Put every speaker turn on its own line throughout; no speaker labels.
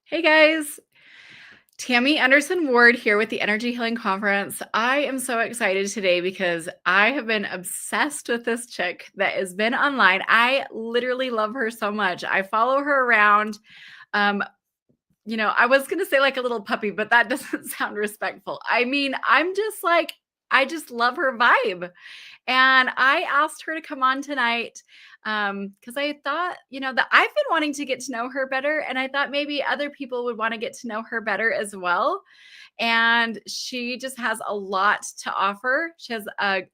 Hey guys, Tammy Anderson Ward here with the Energy Healing Conference. I am so excited today because I have been obsessed with this chick that has been online. I literally love her so much. I follow her around. Um, I was going to say like a little puppy, but that doesn't sound respectful. I mean, I just love her vibe. And I asked her to come on tonight because I thought, that I've been wanting to get to know her better. And I thought maybe other people would want to get to know her better as well. And she just has a lot to offer. She has a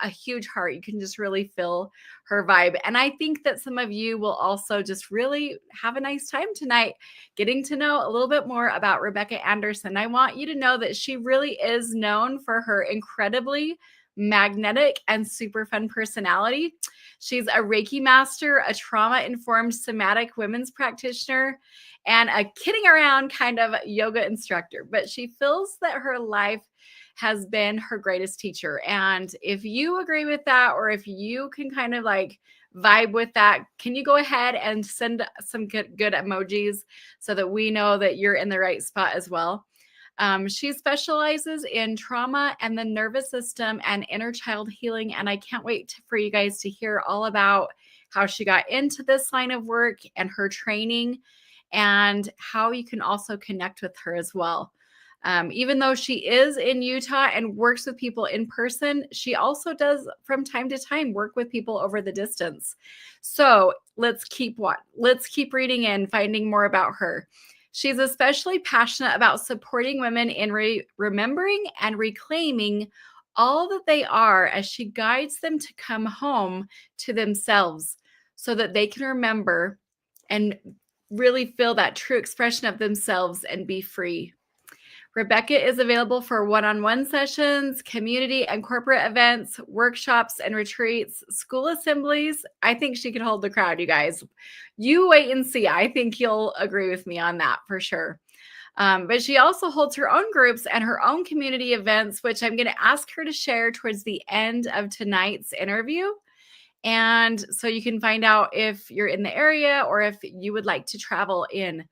huge heart. You can just really feel her vibe. And I think that some of you will also just really have a nice time tonight getting to know a little bit more about Rebekah Anderson. I want you to know that she really is known for her incredibly magnetic and super fun personality. She's a Reiki Master, a trauma-informed somatic women's practitioner, and a kidding around kind of yoga instructor. But she feels that her life has been her greatest teacher. And if you agree with that, or if you can kind of like vibe with that, can you go ahead and send some good emojis so that we know that you're in the right spot as well? She specializes in trauma and the nervous system and inner child healing. And I can't wait for you guys to hear all about how she got into this line of work and her training and how you can also connect with her as well. Even though she is in Utah and works with people in person, she also does from time to time work with people over the distance. So let's keep reading and finding more about her. She's especially passionate about supporting women in remembering and reclaiming all that they are as she guides them to come home to themselves so that they can remember and really feel that true expression of themselves and be free. Rebekah is available for one-on-one sessions, community and corporate events, workshops and retreats, school assemblies. I think she could hold the crowd, you guys. You wait and see. I think you'll agree with me on that for sure. But she also holds her own groups and her own community events, which I'm going to ask her to share towards the end of tonight's interview. And so you can find out if you're in the area or if you would like to travel in.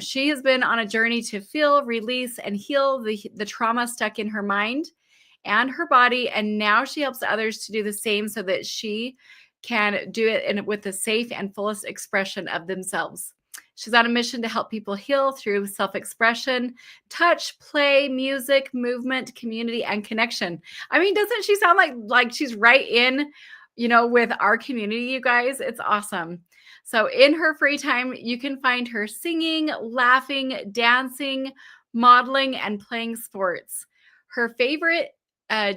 She has been on a journey to feel, release, and heal the trauma stuck in her mind and her body. And now she helps others to do the same so that she can do it with the safe and fullest expression of themselves. She's on a mission to help people heal through self-expression, touch, play, music, movement, community, and connection. I mean, doesn't she sound like she's right in, with our community, you guys? It's awesome. So in her free time, you can find her singing, laughing, dancing, modeling, and playing sports. Her favorite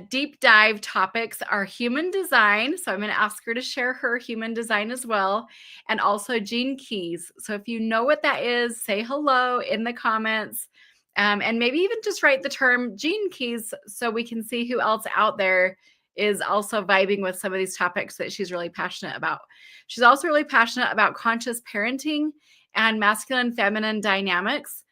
deep dive topics are human design. So I'm going to ask her to share her human design as well. And also gene keys. So if you know what that is, say hello in the comments. And maybe even just write the term gene keys so we can see who else out there is also vibing with some of these topics that she's really passionate about. She's also really passionate about conscious parenting and masculine feminine dynamics.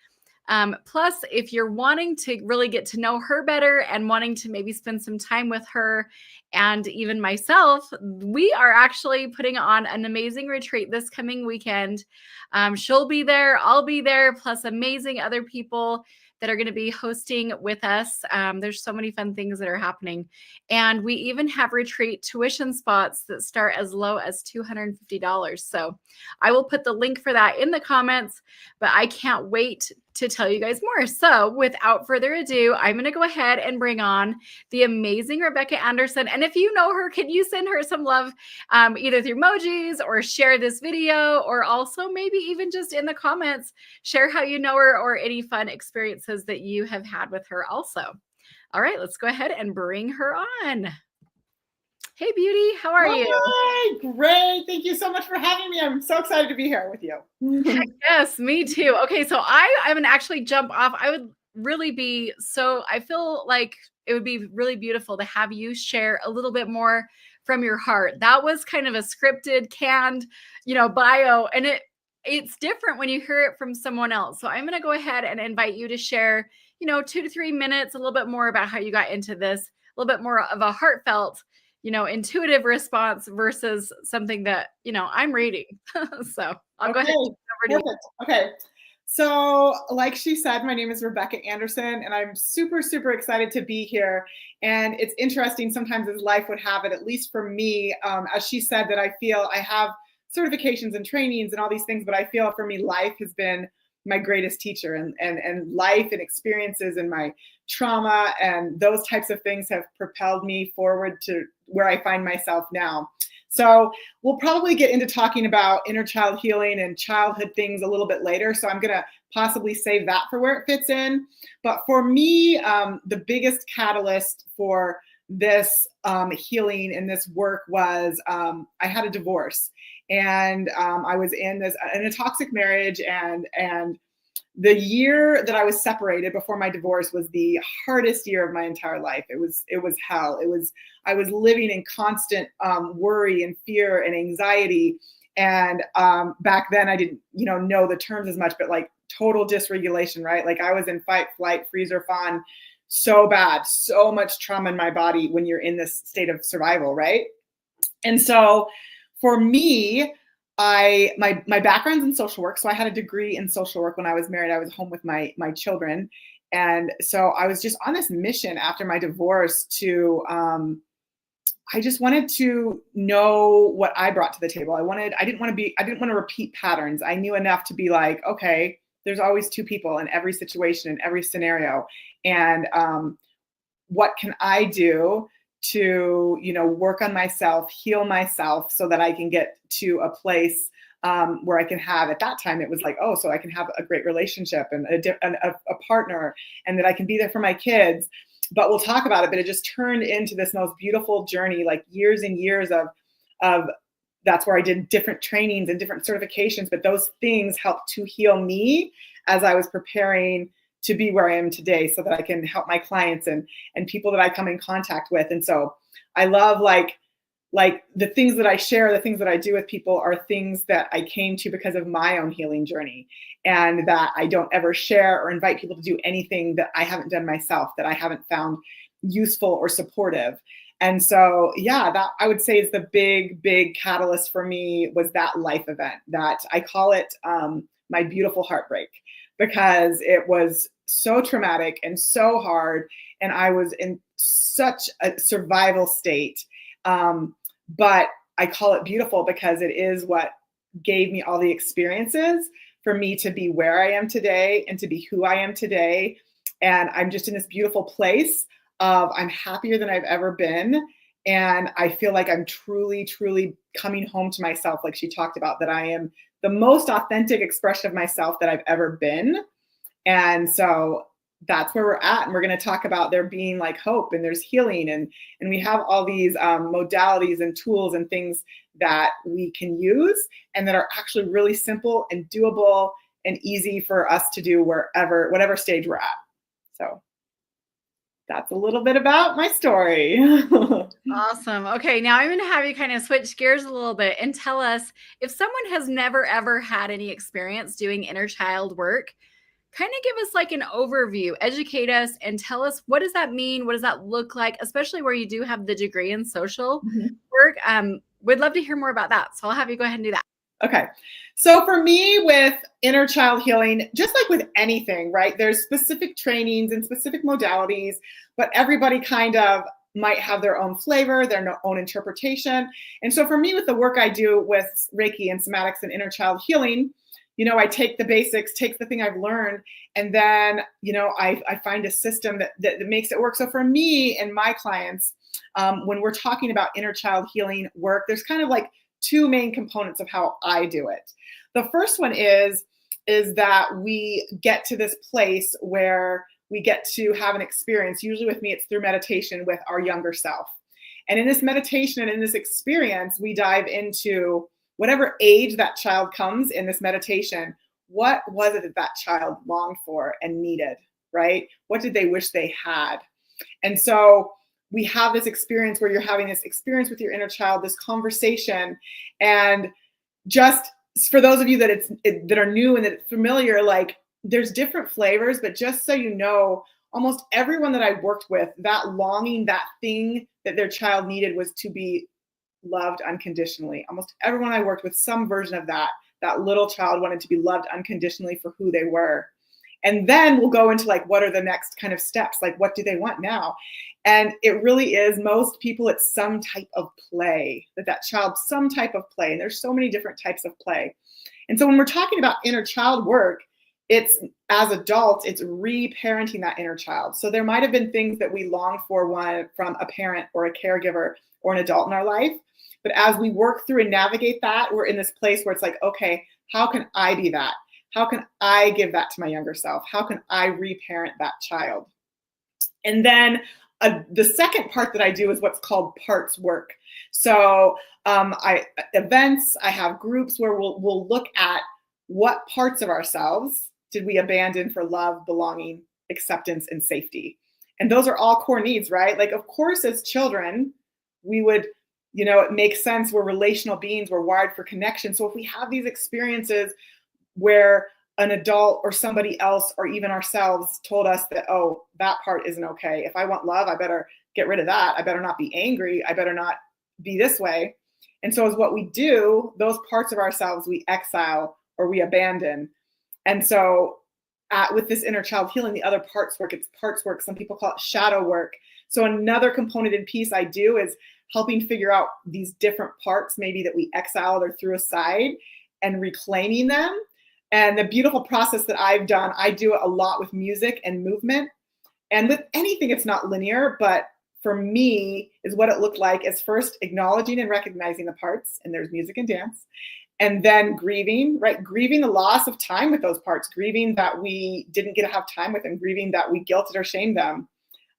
Plus, if you're wanting to really get to know her better and wanting to maybe spend some time with her and even myself, we are actually putting on an amazing retreat this coming weekend. She'll be there, I'll be there, plus amazing other people that are going to be hosting with us. There's so many fun things that are happening. And we even have retreat tuition spots that start as low as $250. So I will put the link for that in the comments, but I can't wait to tell you guys more. So without further ado, I'm going to go ahead and bring on the amazing Rebekah Anderson. And if you know her, can you send her some love either through emojis or share this video, or also maybe even just in the comments, share how you know her or any fun experiences that you have had with her also. All right, let's go ahead and bring her on. Hey, beauty, how are you?
Hi, great. Thank you so much for having me. I'm so excited to be here with you.
Yes, me too. Okay, so I'm gonna actually jump off. I feel like it would be really beautiful to have you share a little bit more from your heart. That was kind of a scripted, canned, bio, and it's different when you hear it from someone else. So I'm gonna go ahead and invite you to share, 2 to 3 minutes, a little bit more about how you got into this, a little bit more of a heartfelt, intuitive response versus something that, I'm reading. So I'll go ahead and over to you.
Perfect. Okay. So, like she said, my name is Rebekah Anderson, and I'm super, super excited to be here. And it's interesting sometimes as life would have it, at least for me, as she said, that I feel I have certifications and trainings and all these things, but I feel for me, life has been my greatest teacher, and life and experiences and my trauma and those types of things have propelled me forward to where I find myself now. So we'll probably get into talking about inner child healing and childhood things a little bit later. So I'm going to possibly save that for where it fits in. But for me, the biggest catalyst for this healing and this work was I had a divorce, and I was in a toxic marriage, and the year that I was separated before my divorce was the hardest year of my entire life. It was hell. I was living in constant worry and fear and anxiety. And back then I didn't, know the terms as much, but like total dysregulation, right? Like I was in fight, flight, freeze, or fawn so bad, so much trauma in my body when you're in this state of survival, right? And so for me, my background's in social work. So I had a degree in social work when I was married. I was home with my children. And so I was just on this mission after my divorce to I just wanted to know what I brought to the table. I didn't want to repeat patterns. I knew enough to be like, okay, there's always two people in every situation, in every scenario. And what can I do to, work on myself, heal myself so that I can get to a place where I can have, at that time, it was like, oh, so I can have a great relationship and a partner, and that I can be there for my kids. But we'll talk about it, but it just turned into this most beautiful journey, like years and years of that's where I did different trainings and different certifications, but those things helped to heal me as I was preparing to be where I am today so that I can help my clients and people that I come in contact with. And so I love like the things that I share, the things that I do with people are things that I came to because of my own healing journey, and that I don't ever share or invite people to do anything that I haven't done myself, that I haven't found useful or supportive. And so, yeah, that I would say is the big catalyst for me, was that life event that I call it my beautiful heartbreak, because it was so traumatic and so hard. And I was in such a survival state. But I call it beautiful because it is what gave me all the experiences for me to be where I am today and to be who I am today. And I'm just in this beautiful place of I'm happier than I've ever been. And I feel like I'm truly, truly coming home to myself, like she talked about, that I am the most authentic expression of myself that I've ever been. And so that's where we're at. And we're going to talk about there being like hope, and there's healing, and we have all these modalities and tools and things that we can use, and that are actually really simple and doable and easy for us to do whatever stage we're at. So that's a little bit about my story.
Awesome. Okay, now I'm going to have you kind of switch gears a little bit and tell us, if someone has never ever had any experience doing inner child work, kind of give us like an overview, educate us, and tell us, what does that mean? What does that look like? Especially where you do have the degree in social work. We'd love to hear more about that. So I'll have you go ahead and do that.
Okay. So for me, with inner child healing, just like with anything, right, there's specific trainings and specific modalities, but everybody kind of might have their own flavor, their own interpretation. And so for me, with the work I do with Reiki and somatics and inner child healing, I take the basics, take the thing I've learned, and then, I find a system that makes it work. So for me and my clients, when we're talking about inner child healing work, there's kind of like two main components of how I do it. The first one is that we get to this place where we get to have an experience. Usually with me, it's through meditation with our younger self. And in this meditation and in this experience, we dive into whatever age that child comes in this meditation. What was it that child longed for and needed, right? What did they wish they had? And so we have this experience where you're having this experience with your inner child, this conversation. And just for those of you that are new and that it's familiar, like there's different flavors, but just so you know, almost everyone that I worked with, that longing, that thing that their child needed was to be loved unconditionally. Almost everyone I worked with, some version of that that little child wanted to be loved unconditionally for who they were. And then we'll go into like, what are the next kind of steps? Like, what do they want now? And it really is, most people, it's some type of play, that child, some type of play. And there's so many different types of play. And so when we're talking about inner child work, it's, as adults, it's re-parenting that inner child. So there might have been things that we longed for from a parent or a caregiver or an adult in our life. But as we work through and navigate that, we're in this place where it's like, okay, how can I be that? How can I give that to my younger self? How can I reparent that child? And then the second part that I do is what's called parts work. So I have groups where we'll look at what parts of ourselves did we abandon for love, belonging, acceptance, and safety. And those are all core needs, right? Like, of course, as children, we would, it makes sense. We're relational beings. We're wired for connection. So if we have these experiences where an adult or somebody else or even ourselves told us that, oh, that part isn't okay. If I want love, I better get rid of that. I better not be angry. I better not be this way. And so as what we do, those parts of ourselves we exile or we abandon. And so with this inner child healing, the other parts work, it's parts work. Some people call it shadow work. So another component and piece I do is helping figure out these different parts maybe that we exiled or threw aside and reclaiming them. And the beautiful process that I've done, I do it a lot with music and movement. And with anything, it's not linear, but for me is what it looked like is first acknowledging and recognizing the parts, and there's music and dance, and then grieving, right? Grieving the loss of time with those parts, grieving that we didn't get to have time with them, grieving that we guilted or shamed them.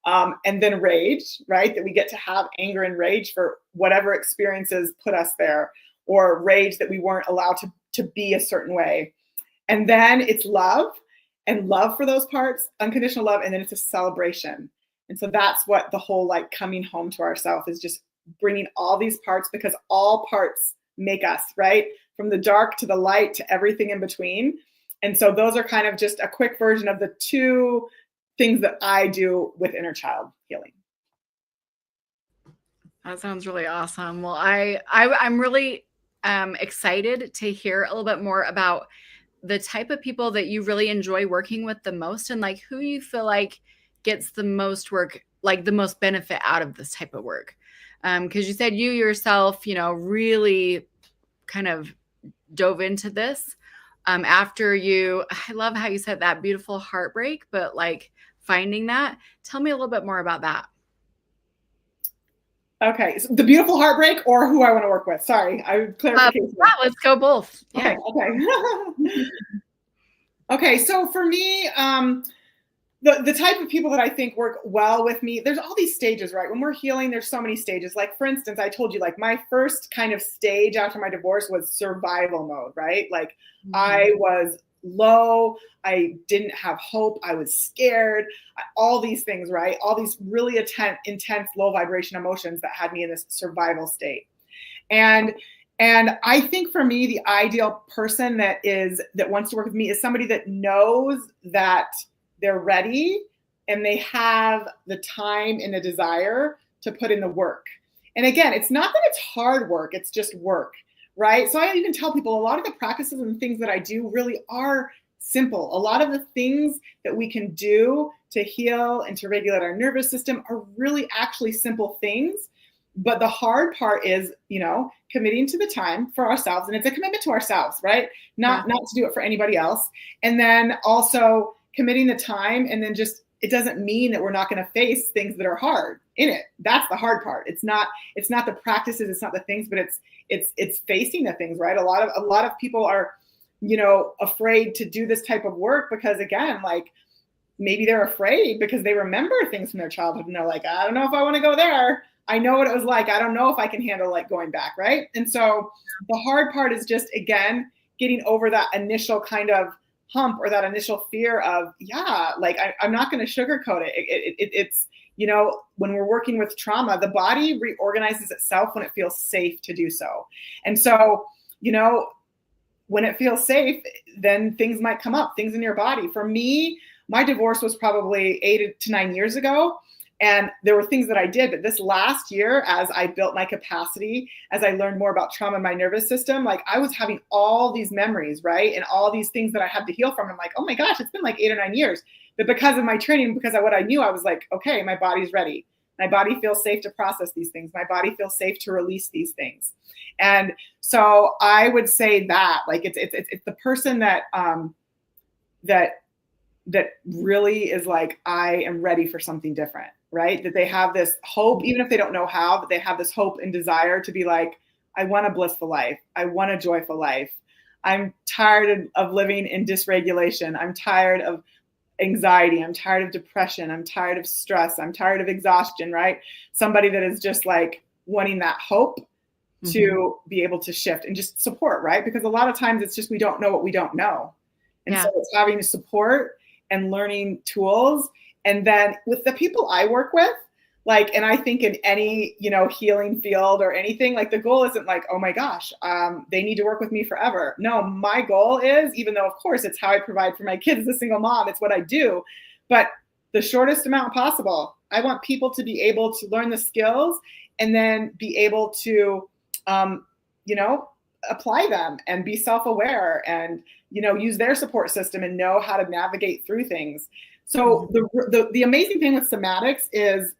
And then rage, right? That we get to have anger and rage for whatever experiences put us there, or rage that we weren't allowed to be a certain way. And then it's love and love for those parts, unconditional love. And then it's a celebration. And so that's what the whole like coming home to ourselves is, just bringing all these parts, because all parts make us, right? From the dark to the light to everything in between. And so those are kind of just a quick version of the two things that I do with inner child healing.
That sounds really awesome. Well, I'm really excited to hear a little bit more about the type of people that you really enjoy working with the most, and like who you feel like gets the most work, like the most benefit out of this type of work. Because you said you yourself, really kind of dove into this after I love how you said that beautiful heartbreak, but like finding that. Tell me a little bit more about that.
Okay, so the beautiful heartbreak or who I want to work with? Sorry, clarification.
Yeah, let's go both. Yeah.
Okay. Okay, so for me, the type of people that I think work well with me, there's all these stages, right? When we're healing, there's so many stages. Like, for instance, I told you, like, my first kind of stage after my divorce was survival mode, right? Like, I was low. I didn't have hope. I was scared. All these things, right? All these really intense low vibration emotions that had me in this survival state. And I think for me, the ideal person that wants to work with me is somebody that knows that they're ready and they have the time and the desire to put in the work. And again, it's not that it's hard work, it's just work, right? So I even tell people a lot of the practices and things that I do really are simple. A lot of the things that we can do to heal and to regulate our nervous system are really actually simple things. But the hard part is, committing to the time for ourselves. And it's a commitment to ourselves, right? Not to do it for anybody else. And then also committing the time, and then just, it doesn't mean that we're not going to face things that are hard in it. That's the hard part. It's not the practices, it's not the things, but it's facing the things, right? A lot of people are, afraid to do this type of work because, again, like, maybe they're afraid because they remember things from their childhood and they're like, I don't know if I want to go there. I know what it was like. I don't know if I can handle like going back, right? And so the hard part is just, again, getting over that initial kind of hump or that initial fear of, I'm not going to sugarcoat it. It's, when we're working with trauma, the body reorganizes itself when it feels safe to do so. And so, when it feels safe, then things might come up, things in your body. For me, my divorce was probably 8 to 9 years ago. And there were things that I did, but this last year, as I built my capacity, as I learned more about trauma in my nervous system, like I was having all these memories, right? And all these things that I had to heal from. I'm like, oh my gosh, it's been like 8 or 9 years. But because of my training, because of what I knew, I was like, okay, my body's ready. My body feels safe to process these things. My body feels safe to release these things. And so I would say that, like, it's the person that that really is like, I am ready for something different, right? That they have this hope, even if they don't know how, but they have this hope and desire to be like, I want a blissful life. I want a joyful life. I'm tired of living in dysregulation. I'm tired of anxiety. I'm tired of depression. I'm tired of stress. I'm tired of exhaustion, right? Somebody that is just like wanting that hope to be able to shift and just support, right? Because a lot of times it's just, we don't know what we don't know. And so it's having support and learning tools. And then with the people I work with, like, and I think in any, healing field or anything, like the goal isn't like, oh my gosh, they need to work with me forever. No, my goal is, even though of course it's how I provide for my kids as a single mom, it's what I do, but the shortest amount possible. I want people to be able to learn the skills and then be able to, apply them and be self-aware and, use their support system and know how to navigate through things. So the amazing thing with somatics is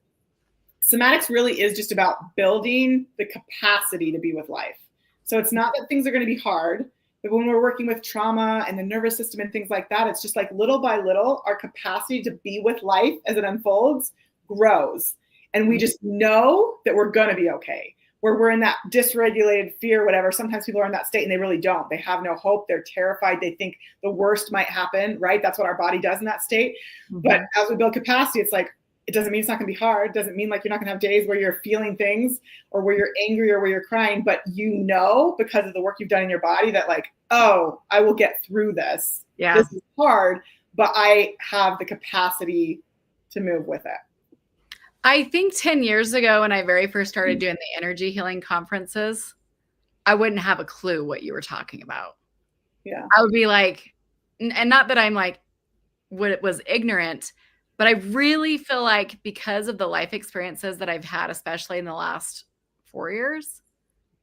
somatics really is just about building the capacity to be with life. So it's not that things are going to be hard, but when we're working with trauma and the nervous system and things like that, it's just like little by little, our capacity to be with life as it unfolds grows. And we just know that we're going to be okay. Where we're in that dysregulated fear, whatever. Sometimes people are in that state and they really don't. They have no hope. They're terrified. They think the worst might happen, right? That's what our body does in that state. But as we build capacity, it's like, it doesn't mean it's not going to be hard. It doesn't mean like you're not going to have days where you're feeling things or where you're angry or where you're crying, but because of the work you've done in your body that like, oh, I will get through this. Yeah. This is hard, but I have the capacity to move with it.
I think 10 years ago when I very first started doing the energy healing conferences, I wouldn't have a clue what you were talking about.
Yeah.
I would be like, and not that I'm like, was ignorant, but I really feel like because of the life experiences that I've had, especially in the last 4 years,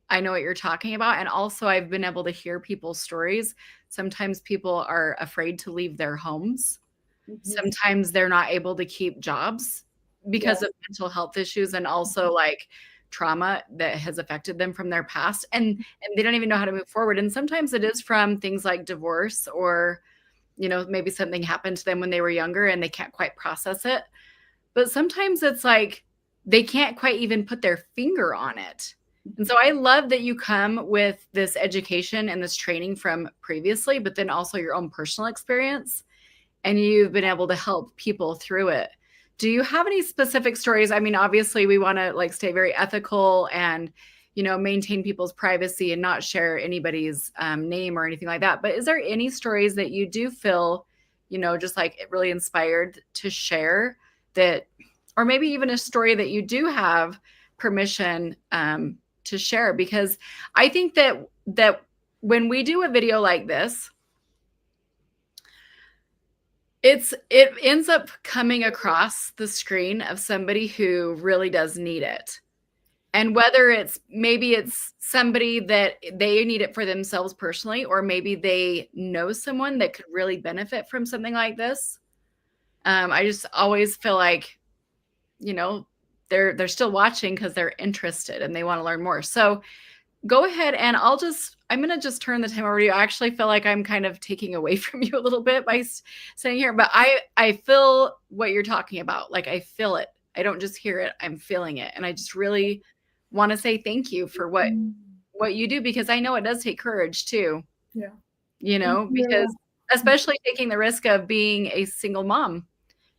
I know what you're talking about. And also I've been able to hear people's stories. Sometimes people are afraid to leave their homes. Sometimes they're not able to keep jobs because of mental health issues and also like trauma that has affected them from their past. And they don't even know how to move forward. And sometimes it is from things like divorce or, maybe something happened to them when they were younger and they can't quite process it. But sometimes it's like they can't quite even put their finger on it. And so I love that you come with this education and this training from previously, but then also your own personal experience. And you've been able to help people through it. Do you have any specific stories? I mean, obviously we want to like stay very ethical and, maintain people's privacy and not share anybody's name or anything like that. But is there any stories that you do feel, just like really inspired to share that, or maybe even a story that you do have permission to share? Because I think that when we do a video like this, it ends up coming across the screen of somebody who really does need it. And whether maybe it's somebody that they need it for themselves personally, or maybe they know someone that could really benefit from something like this. I just always feel like, they're still watching because they're interested and they want to learn more. So go ahead and I'm going to just turn the time over to you. I actually feel like I'm kind of taking away from you a little bit by sitting here, but I feel what you're talking about. Like I feel it. I don't just hear it. I'm feeling it. And I just really want to say thank you for what you do, because I know it does take courage too.
Yeah.
Because especially taking the risk of being a single mom.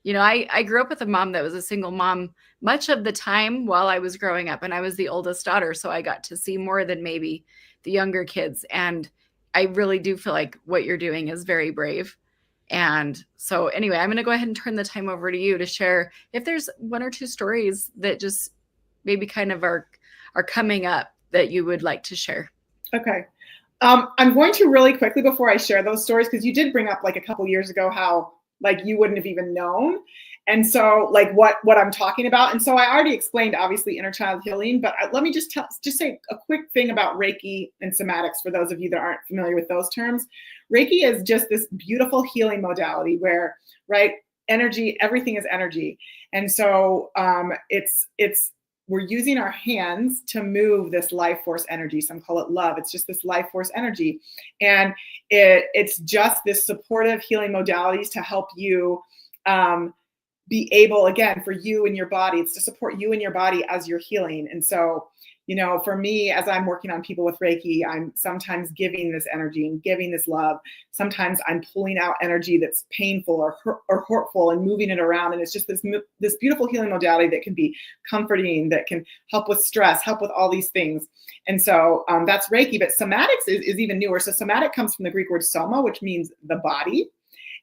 I grew up with a mom that was a single mom much of the time while I was growing up, and I was the oldest daughter. So I got to see more than maybe the younger kids. And I really do feel like what you're doing is very brave. And so anyway, I'm going to go ahead and turn the time over to you to share if there's one or two stories that just maybe kind of are coming up that you would like to share.
Okay. I'm going to really quickly before I share those stories, because you did bring up like a couple years ago how like you wouldn't have even known. And so like what I'm talking about. And so I already explained obviously inner child healing, but let me just say a quick thing about Reiki and somatics for those of you that aren't familiar with those terms. Reiki is just this beautiful healing modality where, right, energy, everything is energy. And so it's we're using our hands to move this life force energy. Some call it love. It's just this life force energy. And it's just this supportive healing modalities to help you be able, again, for you and your body, it's to support you and your body as you're healing. And so, you know, for me, as I'm working on people with Reiki, I'm sometimes giving this energy and giving this love. Sometimes I'm pulling out energy that's painful or hurtful and moving it around. And it's just this beautiful healing modality that can be comforting, that can help with stress, help with all these things. And so that's Reiki. But somatics is even newer. So somatic comes from the Greek word soma, which means the body.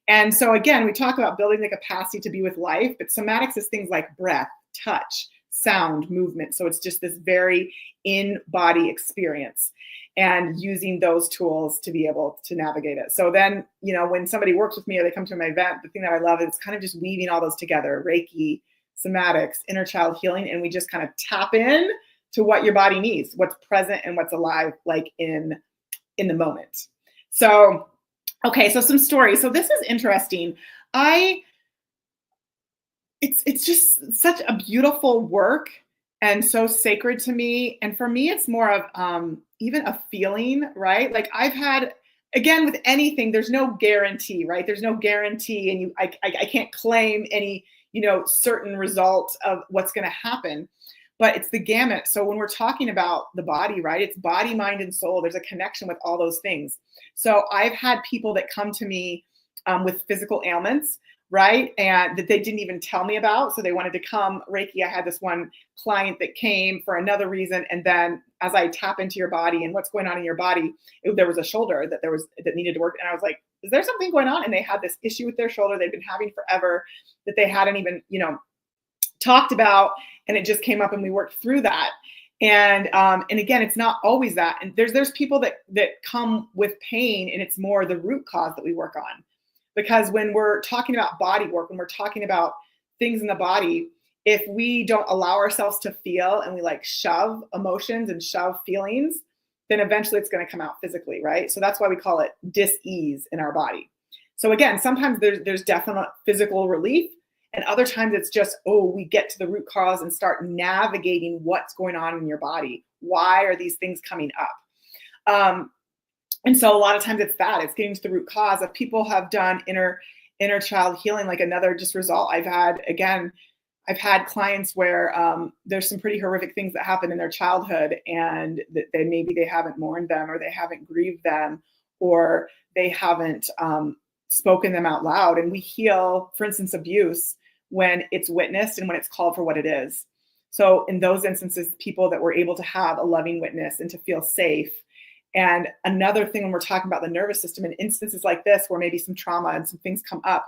And so again, we talk about building the capacity to be with life, but somatics is things like breath, touch, sound, movement. So it's just this very in-body experience and using those tools to be able to navigate it. So then, you know, when somebody works with me or they come to my event, the thing that I love is kind of just weaving all those together: Reiki, somatics, inner child healing, and we just kind of tap in to what your body needs, what's present and what's alive, like in the moment. So okay, so some stories. So this is interesting. It's just such a beautiful work and so sacred to me. And for me, it's more of even a feeling, right? Like I've had, again, with anything, there's no guarantee, right? There's no guarantee, and I can't claim any, you know, certain results of what's going to happen. But it's the gamut. So when we're talking about the body, right, it's body, mind, and soul. There's a connection with all those things. So I've had people that come to me with physical ailments, right, and that they didn't even tell me about. So they wanted to come Reiki. I had this one client that came for another reason. And then as I tap into your body and what's going on in your body, there was a shoulder that needed to work. And I was like, is there something going on? And they had this issue with their shoulder they've been having forever that they hadn't even, you know, talked about, and it just came up and we worked through that. And again, it's not always that. And there's people that come with pain, and it's more the root cause that we work on. Because when we're talking about body work, when we're talking about things in the body, if we don't allow ourselves to feel and we like shove emotions and shove feelings, then eventually it's going to come out physically, right? So that's why we call it dis-ease in our body. So again, sometimes there's definite physical relief. And other times it's just, we get to the root cause and start navigating what's going on in your body. Why are these things coming up? And so a lot of times it's getting to the root cause. If people have done inner child healing, like another just result I've had clients where there's some pretty horrific things that happen in their childhood, and that maybe they haven't mourned them, or they haven't grieved them, or they haven't spoken them out loud. And we heal, for instance, abuse when it's witnessed and when it's called for what it is. So in those instances, people that were able to have a loving witness and to feel safe. And another thing, when we're talking about the nervous system, in instances like this, where maybe some trauma and some things come up,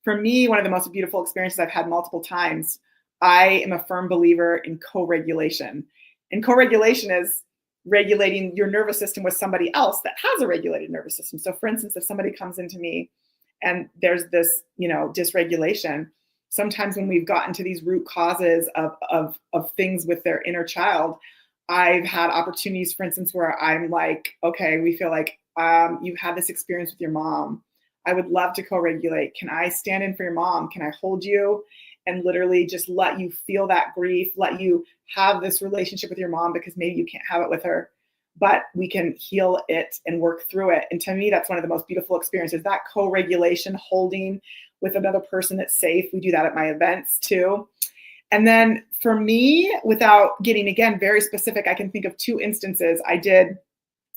for me, one of the most beautiful experiences I've had multiple times, I am a firm believer in co-regulation. And co-regulation is regulating your nervous system with somebody else that has a regulated nervous system. So for instance, if somebody comes into me and there's this, you know, dysregulation, sometimes when we've gotten to these root causes of things with their inner child, I've had opportunities, for instance, where I'm like, okay, we feel like you've had this experience with your mom. I would love to co-regulate. Can I stand in for your mom? Can I hold you and literally just let you feel that grief, let you have this relationship with your mom, because maybe you can't have it with her, but we can heal it and work through it. And to me, that's one of the most beautiful experiences, that co-regulation, holding with another person that's safe. We do that at my events too. And then for me, without getting, again, very specific, I can think of two instances. I did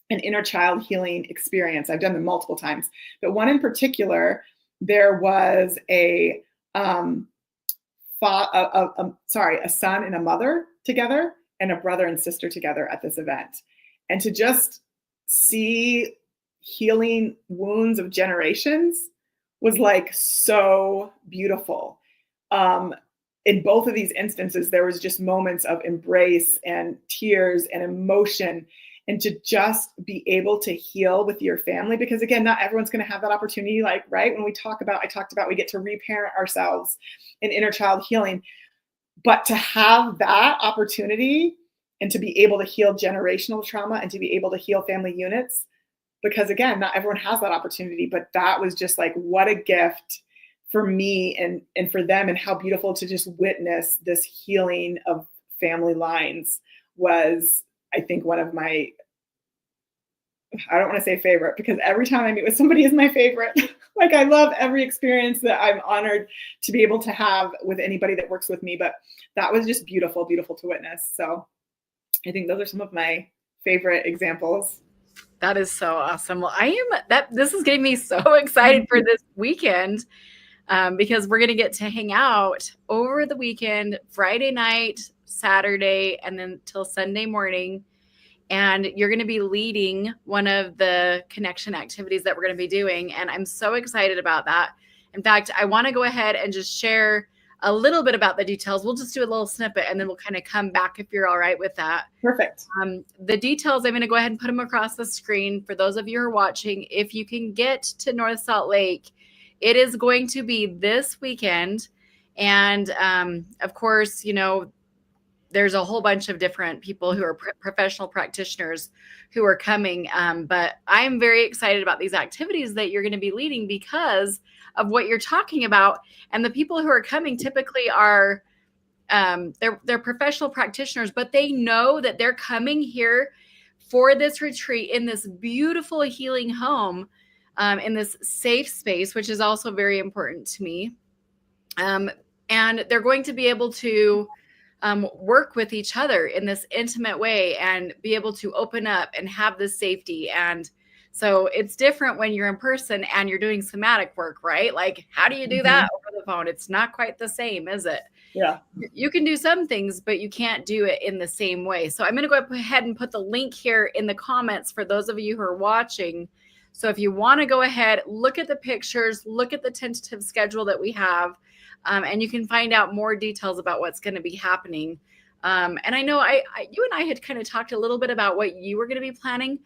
an inner child healing experience. I've done them multiple times, but one in particular, there was a son and a mother together, and a brother and sister together at this event. And to just see healing wounds of generations was like so beautiful. In both of these instances, there was just moments of embrace and tears and emotion. and to just be able to heal with your family. Because again, not everyone's going to have that opportunity. Like, right, when I talked about we get to reparent ourselves in inner child healing, but to have that opportunity and to be able to heal generational trauma and to be able to heal family units, because again, not everyone has that opportunity. But that was just like, what a gift for me and for them, and how beautiful to just witness this healing of family lines was, I think, one of my, I don't want to say favorite, because every time I meet with somebody is my favorite. Like, I love every experience that I'm honored to be able to have with anybody that works with me. But that was just beautiful, beautiful to witness. So I think those are some of my favorite examples.
That is so awesome. Well, this is getting me so excited for this weekend, because we're going to get to hang out over the weekend, Friday night, Saturday, and then till Sunday morning. And you're going to be leading one of the connection activities that we're going to be doing. And I'm so excited about that. In fact, I want to go ahead and just share a little bit about the details. We'll just do a little snippet and then we'll kind of come back if you're all right with that.
Perfect.
The details, I'm going to go ahead and put them across the screen for those of you who are watching. If you can get to North Salt Lake, it is going to be this weekend. And of course, you know, there's a whole bunch of different people who are professional practitioners who are coming. But I'm very excited about these activities that you're going to be leading because of what you're talking about. And the people who are coming typically are, they're professional practitioners, but they know that they're coming here for this retreat in this beautiful healing home, in this safe space, which is also very important to me. And they're going to be able to work with each other in this intimate way and be able to open up and have this safety. And so it's different when you're in person and you're doing somatic work, right? Like, how do you do that over the phone? It's not quite the same, is it?
Yeah.
You can do some things, but you can't do it in the same way. So I'm going to go ahead and put the link here in the comments for those of you who are watching. So if you want to go ahead, look at the pictures, look at the tentative schedule that we have. And you can find out more details about what's going to be happening. And I know you and I had kind of talked a little bit about what you were going to be planning,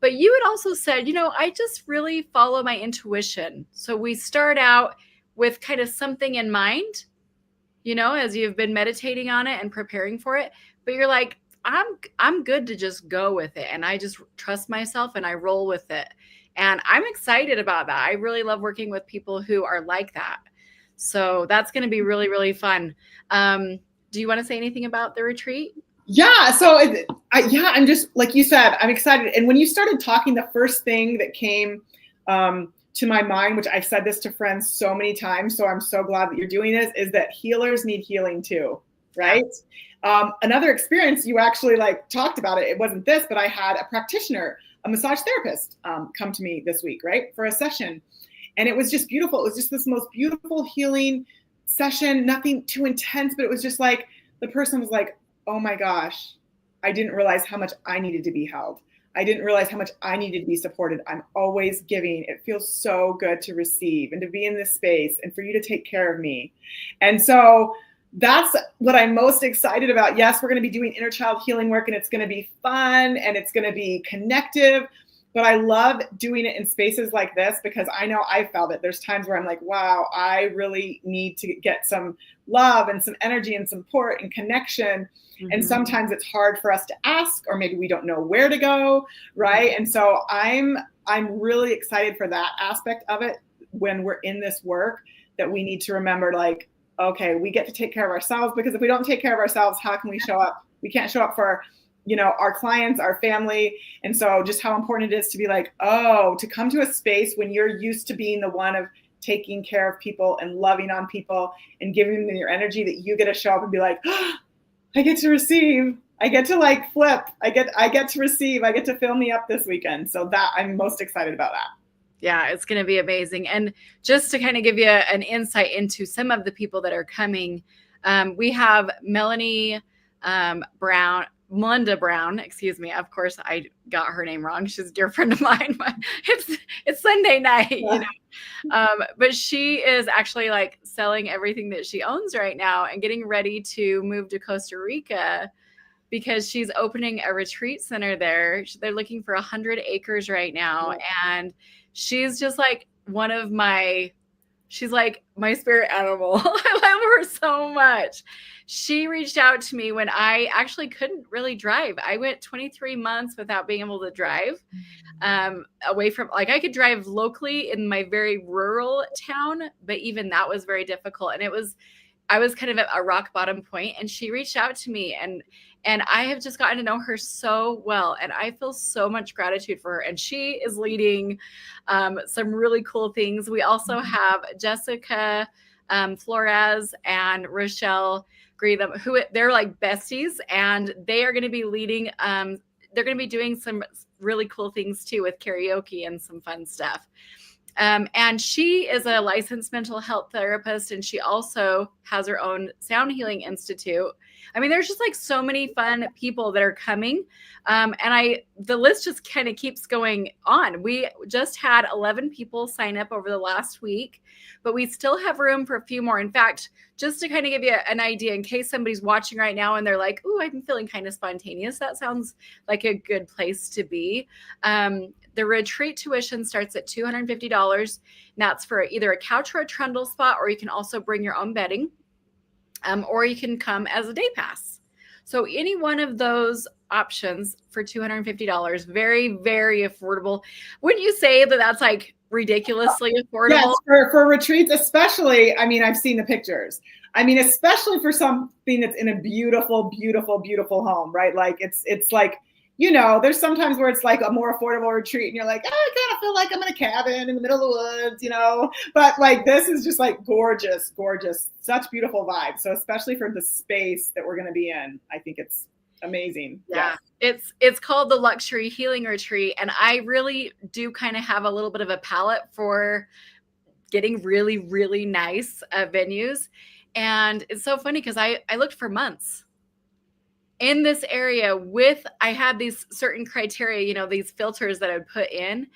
but you had also said, you know, I just really follow my intuition. So we start out with kind of something in mind, you know, as you've been meditating on it and preparing for it, but you're like, I'm good to just go with it. And I just trust myself and I roll with it. And I'm excited about that. I really love working with people who are like that. So that's going to be really, really fun. Do you want to say anything about the retreat?
Yeah. So I'm just, like you said, I'm excited. And when you started talking, the first thing that came to my mind, which I've said this to friends so many times, so I'm so glad that you're doing this, is that healers need healing too, right? Another experience, you actually like talked about it. It wasn't this, but I had a practitioner, a massage therapist, come to me this week, right, for a session. And it was just beautiful. It was just this most beautiful healing session, nothing too intense, but it was just like, the person was like, oh my gosh, I didn't realize how much I needed to be held. I didn't realize how much I needed to be supported. I'm always giving. It feels so good to receive and to be in this space and for you to take care of me. And so that's what I'm most excited about. Yes, we're going to be doing inner child healing work and it's going to be fun and it's going to be connective. But I love doing it in spaces like this because I know I felt it. There's times where I'm like, wow, I really need to get some love and some energy and support and connection. And sometimes it's hard for us to ask, or maybe we don't know where to go, right? And so I'm really excited for that aspect of it when we're in this work, that we need to remember, like, okay, we get to take care of ourselves, because if we don't take care of ourselves, how can we show up? We can't show up for, you know, our clients, our family. And so just how important it is to be like, oh, to come to a space when you're used to being the one of taking care of people and loving on people and giving them your energy, that you get to show up and be like, oh, I get to receive. I get to like flip. I get to receive. I get to fill me up this weekend. So that I'm most excited about that.
Yeah, it's going to be amazing. And just to kind of give you an insight into some of the people that are coming, we have Melinda Brown, excuse me. Of course, I got her name wrong. She's a dear friend of mine. It's Sunday night,
Yeah.
you know. But she is actually like selling everything that she owns right now and getting ready to move to Costa Rica because she's opening a retreat center there. They're looking for 100 acres right now. And she's just like she's like my spirit animal. I love her so much. She reached out to me when I actually couldn't really drive. I went 23 months without being able to drive, away from, like, I could drive locally in my very rural town, but even that was very difficult. And I was kind of at a rock bottom point, and she reached out to me, and I have just gotten to know her so well, and I feel so much gratitude for her. And she is leading some really cool things. We also have Jessica Flores and Rochelle Greetham, who they're like besties, and they are going to be leading. They're going to be doing some really cool things too with karaoke and some fun stuff. And she is a licensed mental health therapist, and she also has her own sound healing institute. I mean, there's just like so many fun people that are coming. And the list just kind of keeps going on. We just had 11 people sign up over the last week, but we still have room for a few more. In fact, just to kind of give you an idea, in case somebody's watching right now and they're like, "Ooh, I'm feeling kind of spontaneous. That sounds like a good place to be." The retreat tuition starts at $250. And that's for either a couch or a trundle spot, or you can also bring your own bedding, or you can come as a day pass. So any one of those options for $250, very, very affordable. Wouldn't you say that that's like ridiculously affordable?
Yes, for retreats, especially. I mean, I've seen the pictures. I mean, especially for something that's in a beautiful, beautiful, beautiful home, right? Like it's like, you know, there's sometimes where it's like a more affordable retreat and you're like, oh, I kind of feel like I'm in a cabin in the middle of the woods, you know, but like this is just like gorgeous, gorgeous, such beautiful vibes. So especially for the space that we're going to be in, I think it's amazing.
Yeah. It's called the Luxury Healing Retreat. And I really do kind of have a little bit of a palette for getting really, really nice venues. And it's so funny because I looked for months in this area I had these certain criteria, you know, these filters that I would put in,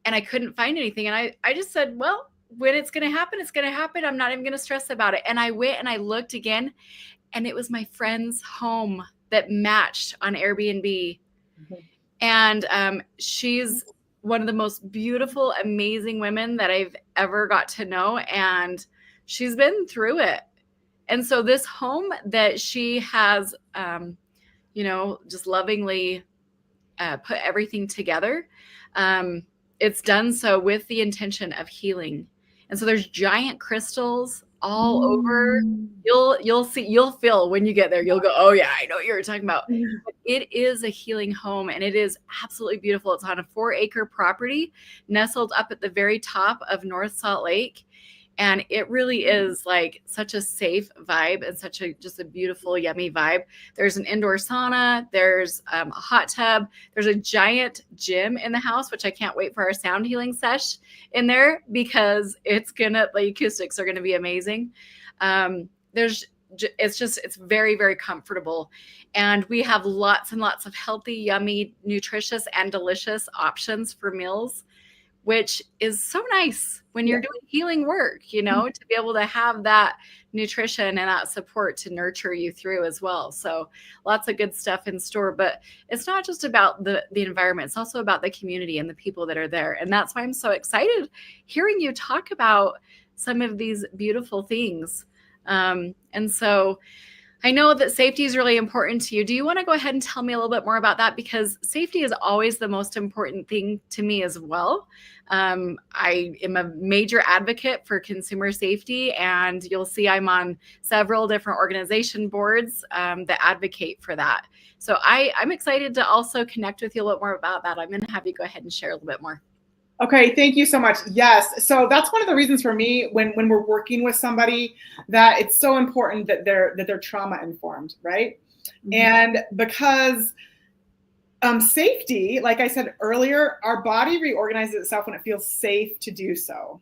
and I couldn't find anything. And I just said, well, when it's going to happen, it's going to happen. I'm not even going to stress about it. And I went and I looked again, and it was my friend's home that matched on Airbnb. Mm-hmm. And she's one of the most beautiful, amazing women that I've ever got to know. And she's been through it. And so this home that she has, you know, just lovingly put everything together. It's done so with the intention of healing. And so there's giant crystals all over. You'll feel when you get there, you'll go, oh yeah, I know what you're talking about. But it is a healing home, and it is absolutely beautiful. It's on a 4-acre property nestled up at the very top of North Salt Lake. And it really is like such a safe vibe and such just a beautiful, yummy vibe. There's an indoor sauna. There's a hot tub. There's a giant gym in the house, which I can't wait for our sound healing sesh in there, because the acoustics are going to be amazing. It's very, very comfortable. And we have lots and lots of healthy, yummy, nutritious, and delicious options for meals, which is so nice when you're doing healing work, you know, to be able to have that nutrition and that support to nurture you through as well. So lots of good stuff in store, but it's not just about the environment. It's also about the community and the people that are there. And that's why I'm so excited hearing you talk about some of these beautiful things. And so I know that safety is really important to you. Do you want to go ahead and tell me a little bit more about that? Because safety is always the most important thing to me as well. I am a major advocate for consumer safety, and you'll see I'm on several different organization boards that advocate for that. So I'm excited to also connect with you a little more about that. I'm going to have you go ahead and share a little bit more.
Okay, thank you so much. Yes, so that's one of the reasons for me when we're working with somebody that it's so important that they're trauma informed, right? Mm-hmm. And because safety, like I said earlier, our body reorganizes itself when it feels safe to do so.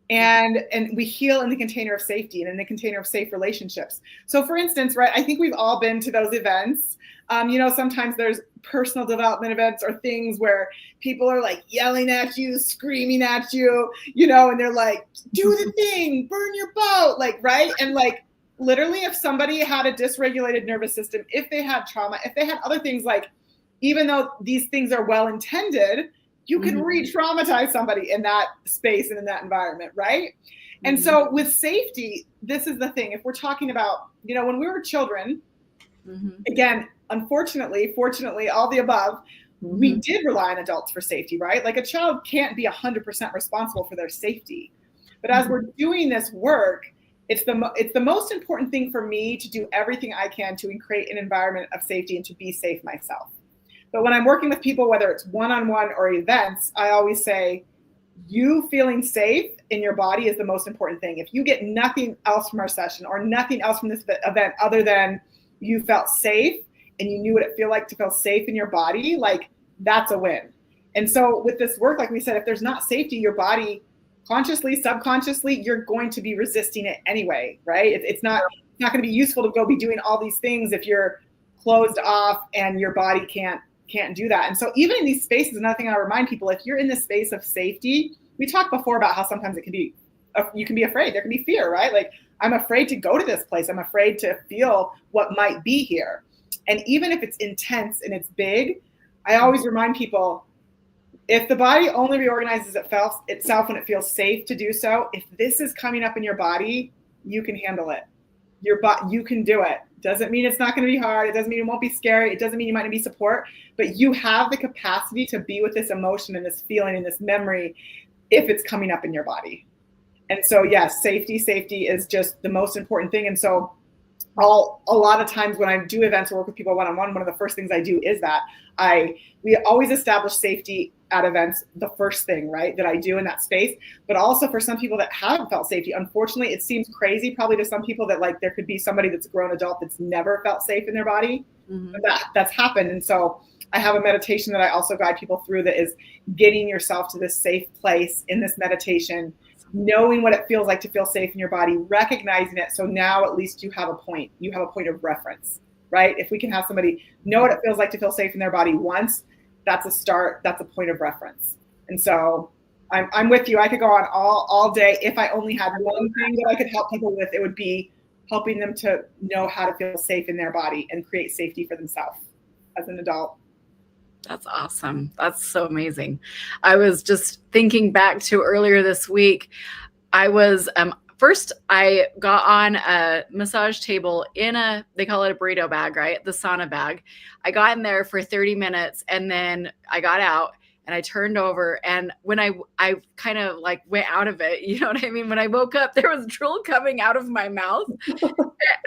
And we heal in the container of safety and in the container of safe relationships. So for instance, right, I think we've all been to those events. You know, sometimes there's personal development events or things where people are like yelling at you, screaming at you, you know, and they're like, do the thing, burn your boat, like, right? And like, literally, if somebody had a dysregulated nervous system, if they had trauma, if they had other things, like, even though these things are well intended, you can re-traumatize somebody in that space and in that environment, right? And so with safety, this is the thing. If we're talking about, when we were children, again, unfortunately, fortunately, all the above, we did rely on adults for safety, right? Like, a child can't be 100% responsible for their safety. But as we're doing this work, it's the most important thing for me to do everything I can to create an environment of safety and to be safe myself. But when I'm working with people, whether it's one-on-one or events, I always say, you feeling safe in your body is the most important thing. If you get nothing else from our session or nothing else from this event other than you felt safe and you knew what it felt like to feel safe in your body, like, that's a win. And so with this work, like we said, if there's not safety, your body, consciously, subconsciously, you're going to be resisting it anyway, right? It's not going to be useful to go be doing all these things if you're closed off and your body can't do that. And so even in these spaces, another thing I remind people, if you're in this space of safety, we talked before about how sometimes it can be, you can be afraid. There can be fear, right? Like, I'm afraid to go to this place. I'm afraid to feel what might be here. And even if it's intense and it's big, I always remind people, if the body only reorganizes itself when it feels safe to do so, if this is coming up in your body, you can handle it. You can do it. Doesn't mean it's not going to be hard. It doesn't mean it won't be scary. It doesn't mean you might not be support, but you have the capacity to be with this emotion and this feeling and this memory if it's coming up in your body. And so, yes, safety is just the most important thing. And so a lot of times when I do events or work with people one-on-one, one of the first things I do is that we always establish safety at events, the first thing, right, that I do in that space. But also for some people that haven't felt safety, unfortunately, it seems crazy probably to some people that, like, there could be somebody that's a grown adult that's never felt safe in their body. But that's happened. And so I have a meditation that I also guide people through that is getting yourself to this safe place in this meditation, knowing what it feels like to feel safe in your body, recognizing it. So now at least you have a point of reference, right? If we can have somebody know what it feels like to feel safe in their body once, that's a start, that's a point of reference. And so I'm with you. I could go on all day. If I only had one thing that I could help people with, it would be helping them to know how to feel safe in their body and create safety for themselves as an adult.
That's awesome. That's so amazing. I was just thinking back to earlier this week. I was, first I got on a massage table in they call it a burrito bag, right? The sauna bag. I got in there for 30 minutes and then I got out and I turned over. And when I kind of like went out of it, you know what I mean? When I woke up, there was drool coming out of my mouth.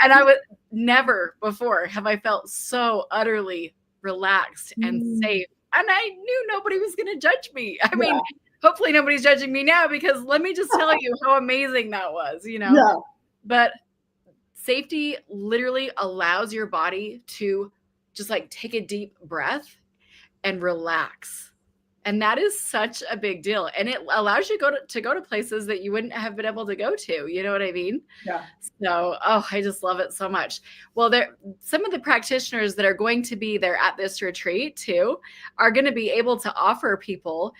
And I was never before have I felt so utterly relaxed and safe. And I knew nobody was going to judge me. I mean, hopefully nobody's judging me now, because let me just tell you how amazing that was, But safety literally allows your body to just like take a deep breath and relax. And that is such a big deal. And it allows you to go to places that you wouldn't have been able to go to. You know what I mean?
Yeah.
So, I just love it so much. Well, some of the practitioners that are going to be there at this retreat too are going to be able to offer people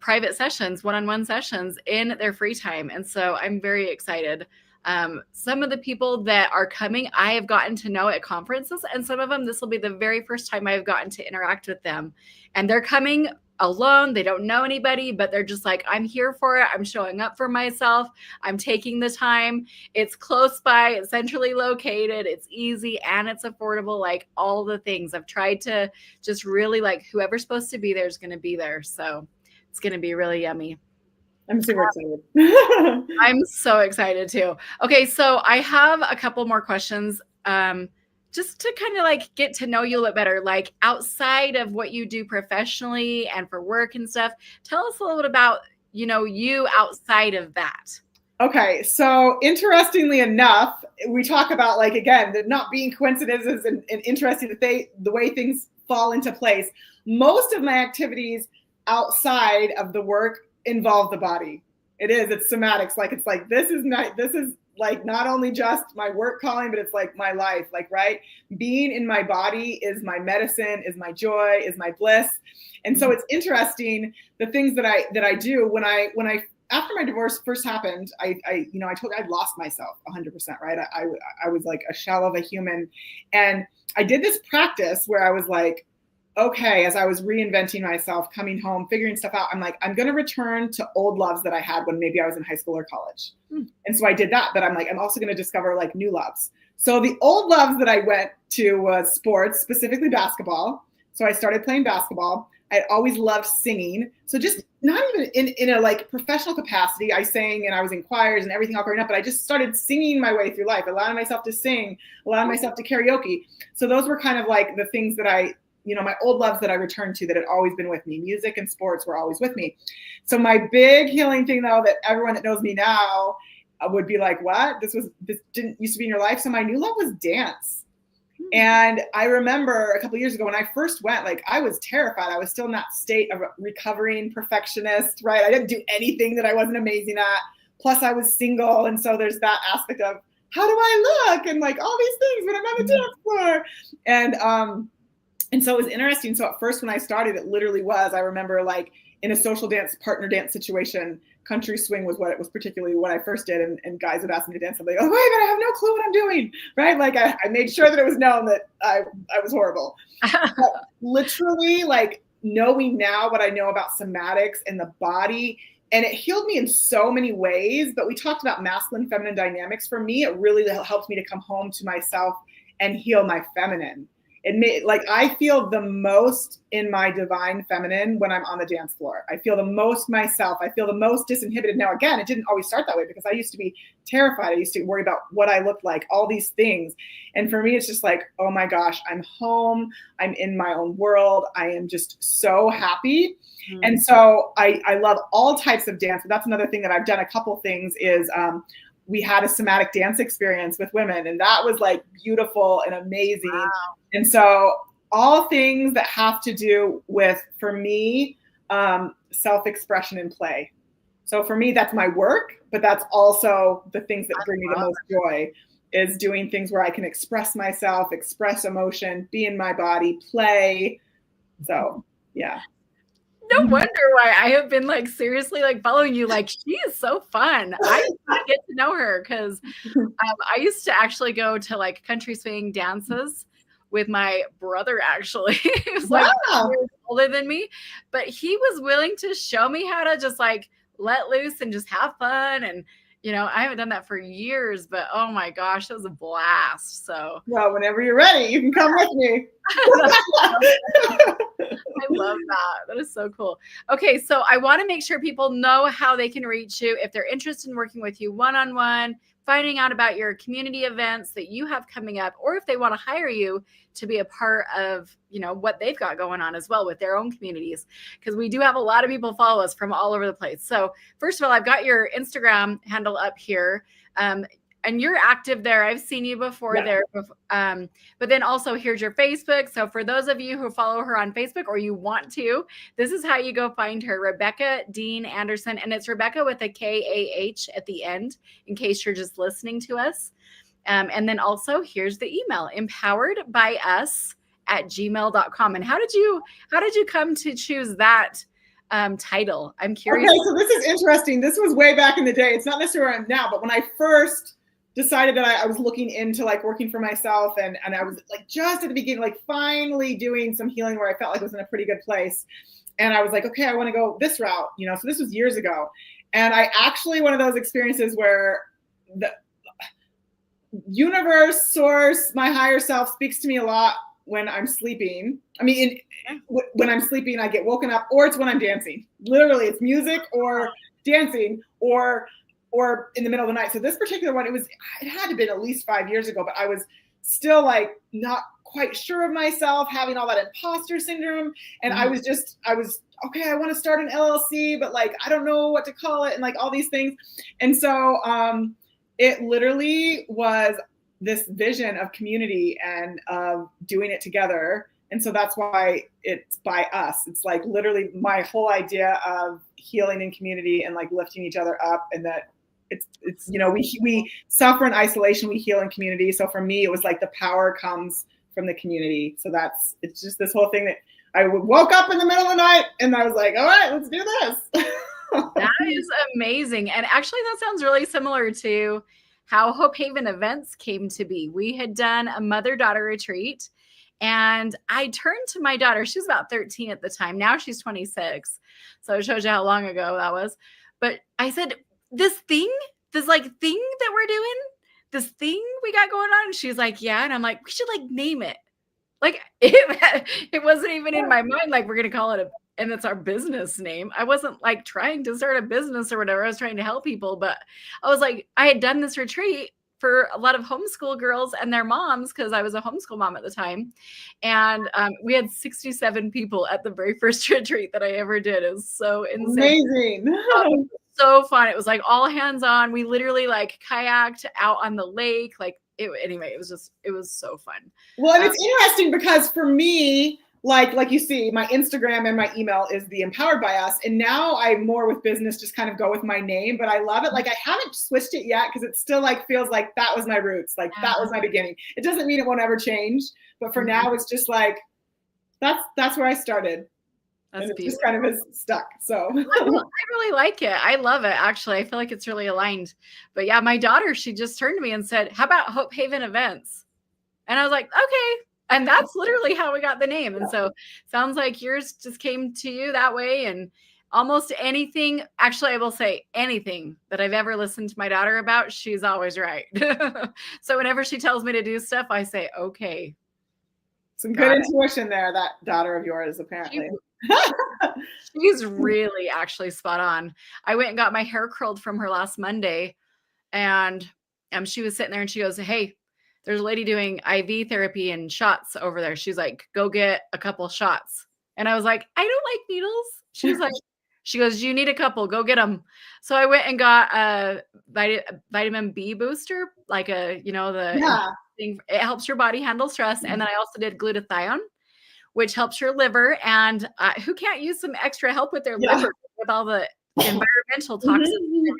private sessions, one-on-one sessions in their free time. And so I'm very excited. Some of the people that are coming, I have gotten to know at conferences, and some of them, this will be the very first time I've gotten to interact with them. And they're coming alone. They don't know anybody, but they're just like, I'm here for it. I'm showing up for myself. I'm taking the time. It's close by. It's centrally located. It's easy and it's affordable. Like all the things I've tried to just really like whoever's supposed to be there is going to be there. So it's going to be really yummy.
I'm super excited.
I'm so excited too. Okay. So I have a couple more questions. Just to kind of like get to know you a little bit better, like outside of what you do professionally and for work and stuff, tell us a little bit about, you outside of that.
Okay. So interestingly enough, we talk about like, again, the not being coincidences and interesting the way things fall into place. Most of my activities outside of the work involve the body. It's somatics. Like, it's like, this is like not only just my work calling, but it's like my life, like, right? Being in my body is my medicine, is my joy, is my bliss. And so it's interesting, the things that I do when I after my divorce first happened, I told you I'd lost myself 100%, right? I was like a shell of a human. And I did this practice where I was like, okay, as I was reinventing myself, coming home, figuring stuff out, I'm like, I'm going to return to old loves that I had when maybe I was in high school or college. And so I did that, but I'm like, I'm also going to discover like new loves. So the old loves that I went to was sports, specifically basketball. So I started playing basketball. I always loved singing. So just not even in a like professional capacity, I sang and I was in choirs and everything all growing up, but I just started singing my way through life, allowing myself to sing, allowing myself to karaoke. So those were kind of like the things that my old loves that I returned to that had always been with me. Music and sports were always with me. So my big healing thing though, that everyone that knows me now would be like, what? This didn't used to be in your life. So my new love was dance. And I remember a couple of years ago when I first went, like I was terrified. I was still in that state of a recovering perfectionist, right? I didn't do anything that I wasn't amazing at. Plus I was single. And so there's that aspect of how do I look? And like all these things when I'm on the dance floor. And so it was interesting. So at first when I started, it literally was, I remember like in a social dance, partner dance situation, country swing was what it was particularly what I first did. And guys would ask me to dance. I'm like, oh, wait, but I have no clue what I'm doing. Right. Like I made sure that it was known that I was horrible. But literally like knowing now what I know about somatics and the body, and it healed me in so many ways. But we talked about masculine, feminine dynamics. For me, it really helped me to come home to myself and heal my feminine. I feel the most in my divine feminine when I'm on the dance floor. I feel the most myself. I feel the most disinhibited. Now, again, it didn't always start that way because I used to be terrified. I used to worry about what I looked like, all these things. And for me, it's just like, oh my gosh, I'm home. I'm in my own world. I am just so happy. And so I love all types of dance. But that's another thing that I've done. A couple things is we had a somatic dance experience with women, and that was like beautiful and amazing. Wow. And so all things that have to do with, for me, self-expression and play. So for me, that's my work, but that's also the things that bring me the most joy, is doing things where I can express myself, express emotion, be in my body, play. So yeah.
No wonder why I have been like seriously like following you. Like she is so fun. I get to know her because I used to actually go to like country swing dances with my brother. Actually, he was like years older than me, but he was willing to show me how to just like let loose and just have fun. And I haven't done that for years, but oh my gosh, it was a blast. So
well, whenever you're ready, you can come with me.
I love that. That is so cool. Okay, so I want to make sure people know how they can reach you if they're interested in working with you one-on-one, finding out about your community events that you have coming up, or if they want to hire you to be a part of, what they've got going on as well with their own communities. Because we do have a lot of people follow us from all over the place. So first of all, I've got your Instagram handle up here. And you're active there. I've seen you before there. But then also here's your Facebook. So for those of you who follow her on Facebook or you want to, this is how you go find her, Rebekah Dean Anderson. And it's Rebekah with a K-A-H at the end, in case you're just listening to us. And then also here's the email, empoweredbyus@gmail.com. And how did you come to choose that title? I'm curious.
Okay, so this is interesting. This was way back in the day. It's not necessarily where I am now, but when I first decided that I was looking into like working for myself and I was like just at the beginning, like finally doing some healing where I felt like I was in a pretty good place. And I was like, okay, I want to go this route, so this was years ago. And I actually, one of those experiences where the universe, source, my higher self speaks to me a lot when I'm sleeping. I mean, when I'm sleeping, I get woken up, or it's when I'm dancing. Literally, it's music or dancing or in the middle of the night. So this particular one, it had to have been at least 5 years ago, but I was still like not quite sure of myself, having all that imposter syndrome. And I was okay, I want to start an LLC, but like, I don't know what to call it and like all these things. And so it literally was this vision of community and of doing it together. And so that's why it's by us. It's like literally my whole idea of healing in community and like lifting each other up, and that it's we suffer in isolation, we heal in community. So for me, it was like the power comes from the community. So it's just this whole thing that I woke up in the middle of the night and I was like, all right, let's do this.
That is amazing. And actually, that sounds really similar to how Hope Haven events came to be. We had done a mother-daughter retreat, and I turned to my daughter. She was about 13 at the time. Now she's 26. So it shows you how long ago that was. But I said, this thing, this like thing that we're doing, this thing we got going on. And she's like, yeah. And I'm like, we should like name it. Like it wasn't even in my mind, like we're going to call it and it's our business name. I wasn't like trying to start a business or whatever. I was trying to help people, but I was like, I had done this retreat for a lot of homeschool girls and their moms because I was a homeschool mom at the time. And we had 67 people at the very first retreat that I ever did. It was so insane.
Amazing.
So fun. It was like all hands on. We literally like kayaked out on the lake. Like anyway, it was so fun.
Well, and it's interesting because for me, like you see, my Instagram and my email is the Empowered by Us. And now I'm more with business, just kind of go with my name, but I love it. Like I haven't switched it yet because it still like feels like that was my roots. Like that was my beginning. It doesn't mean it won't ever change, but for now it's just like, that's where I started. That's and it just kind of is stuck. So
I really like it. I love it. Actually, I feel like it's really aligned. But yeah, my daughter, she just turned to me and said, how about Hope Haven events? And I was like, okay. And that's literally how we got the name. And so sounds like yours just came to you that way. And almost anything, actually, I will say anything that I've ever listened to my daughter about, she's always right. So whenever she tells me to do stuff, I say, okay.
Some good intuition there, that daughter of yours, apparently.
She's really actually spot on. I went and got my hair curled from her last Monday, and she was sitting there and she goes, hey, there's a lady doing IV therapy and shots over there. She's like, go get a couple shots. And I was like, I don't like needles. She was like, she goes, you need a couple, go get them. So I went and got a vitamin B booster, like thing. It helps your body handle stress. And then I also did glutathione, which helps your liver. And who can't use some extra help with their liver with all the environmental toxins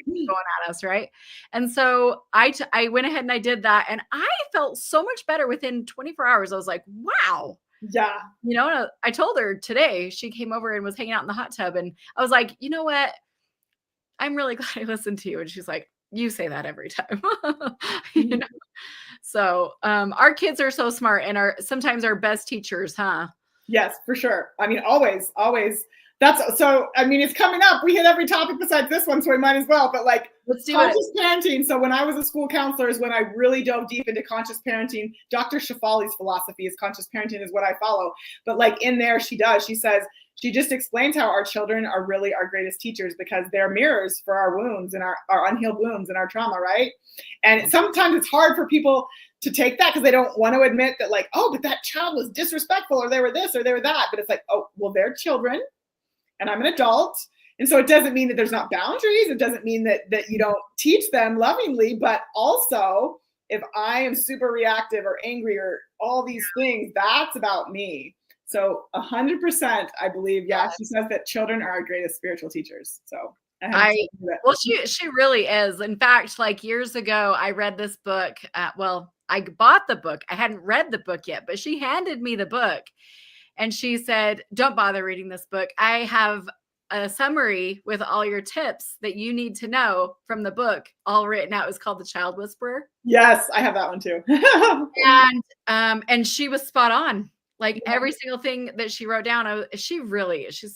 going at us, right? And so I went ahead and I did that, and I felt so much better within 24 hours. I was like, wow.
Yeah.
You know, I told her today, she came over and was hanging out in the hot tub, and I was like, you know what? I'm really glad I listened to you. And she's like, you say that every time. You know? So our kids are so smart and are sometimes our best teachers, huh?
Yes, for sure. I mean, always. That's so, I mean, it's coming up. We hit every topic besides this one, so we might as well. But like conscious parenting. So when I was a school counselor is when I really dove deep into conscious parenting. Dr. Shafali's philosophy is conscious parenting is what I follow. But like in there, she says, she just explains how our children are really our greatest teachers because they're mirrors for our wounds and our unhealed wounds and our trauma, right? And sometimes it's hard for people to take that because they don't want to admit that like, oh, but that child was disrespectful or they were this or they were that. But it's like, oh, well, they're children. And I'm an adult. And so it doesn't mean that there's not boundaries. It doesn't mean that you don't teach them lovingly, but also if I am super reactive or angry or all these things, that's about me. So 100%, I believe, she says that children are our greatest spiritual teachers. So
she really is. In fact, like years ago, I read this book. I bought the book. I hadn't read the book yet, but she handed me the book. And she said, don't bother reading this book. I have a summary with all your tips that you need to know from the book, all written out. It was called The Child Whisperer.
Yes, I have that one too.
And she was spot on. Like every single thing that she wrote down, she's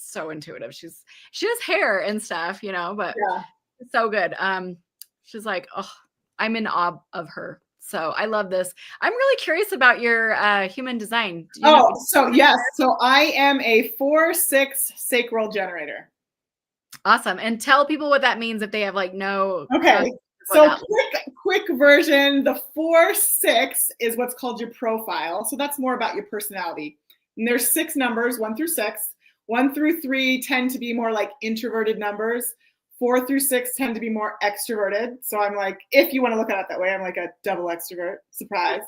so intuitive. She has hair and stuff, you know, but it's so good. She's like, oh, I'm in awe of her. So I love this. I'm really curious about your human design.
So I am a 4-6 sacral generator.
Awesome. And tell people what that means if they have like no.
Okay. So quick version, the 4-6 is what's called your profile. So that's more about your personality. And there's 6 numbers, 1 through 6. 1 through 3 tend to be more like introverted numbers. 4 through 6 tend to be more extroverted. So I'm like, if you want to look at it that way, I'm like a double extrovert. Surprise.